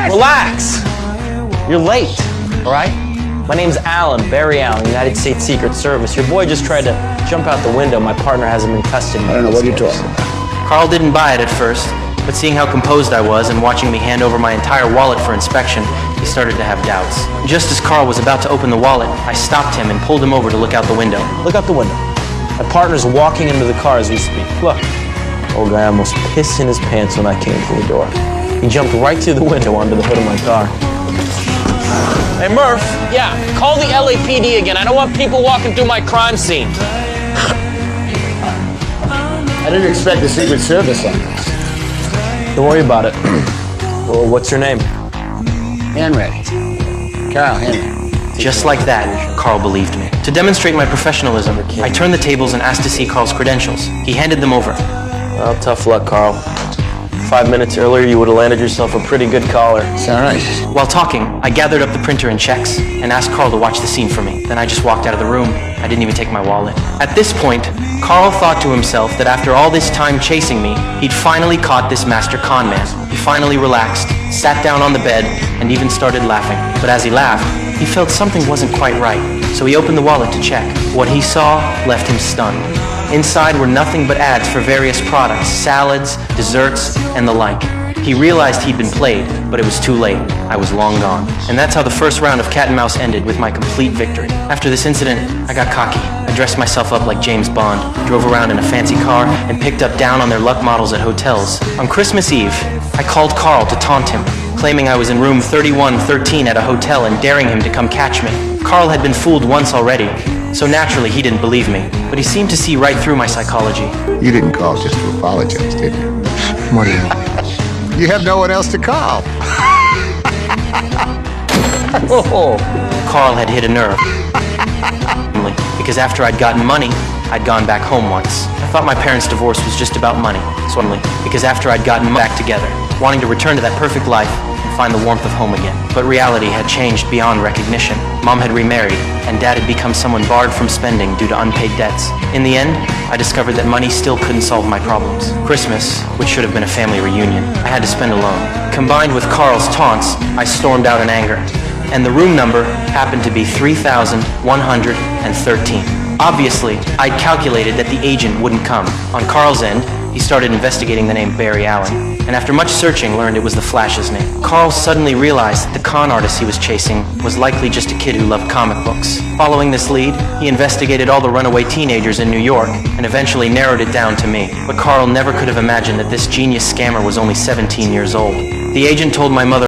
Relax. You're late, all right? My name's Alan, Barry Allen, United States Secret Service. Your boy just tried to jump out the window. My partner has him in custody. I don't know what you're talking about. Carl didn't buy it at first, but seeing how composed I was and watching me hand over my entire wallet for inspection, he started to have doubts. Just as Carl was about to open the wallet, I stopped him and pulled him over to look out the window. Look out the window. My partner's walking into the car as we speak. Look. Old guy almost pissed in his pants when I came through the door. He jumped right through the window onto the hood of my car. Hey, Murph. Yeah, call the LAPD again. I don't want people walking through my crime scene. I didn't expect the Secret Service on this. Don't worry about it. Well, what's your name? Henry. Carl Henry. Just like that, Carl believed me. To demonstrate my professionalism, I turned the tables and asked to see Carl's credentials. He handed them over. Well, tough luck, Carl. 5 minutes earlier, you would have landed yourself a pretty good collar. It's all right. While talking, I gathered up the printer and checks and asked Carl to watch the scene for me. Then I just walked out of the room. I didn't even take my wallet. At this point, Carl thought to himself that after all this time chasing me, he'd finally caught this master con man. He finally relaxed, sat down on the bed, and even started laughing. But as he laughed, he felt something wasn't quite right, so he opened the wallet to check. What he saw left him stunned. Inside were nothing but ads for various products, salads, desserts, and the like. He realized he'd been played, but it was too late. I was long gone. And that's how the first round of cat and mouse ended, with my complete victory. After this incident, I got cocky. I dressed myself up like James Bond, drove around in a fancy car, and picked up down on their luck models at hotels. On Christmas Eve, I called Carl to taunt him, claiming I was in room 3113 at a hotel and daring him to come catch me. Carl had been fooled once already, so naturally he didn't believe me, but he seemed to see right through my psychology. You didn't call just to apologize, did you? What do you mean? You have no one else to call. Carl had hit a nerve. Because after I'd gotten money, I'd gone back home once. I thought my parents' divorce was just about money. Suddenly, because after I'd gotten back together, wanting to return to that perfect life and find the warmth of home again. But reality had changed beyond recognition. Mom had remarried, and Dad had become someone barred from spending due to unpaid debts. In the end, I discovered that money still couldn't solve my problems. Christmas, which should have been a family reunion, I had to spend alone. Combined with Carl's taunts, I stormed out in anger. And the room number happened to be 3113. Obviously, I'd calculated that the agent wouldn't come. On Carl's end, he started investigating the name Barry Allen, and after much searching, learned it was the Flash's name. Carl suddenly realized that the con artist he was chasing was likely just a kid who loved comic books. Following this lead, he investigated all the runaway teenagers in New York, and eventually narrowed it down to me. But Carl never could have imagined that this genius scammer was only 17 years old. The agent told my mother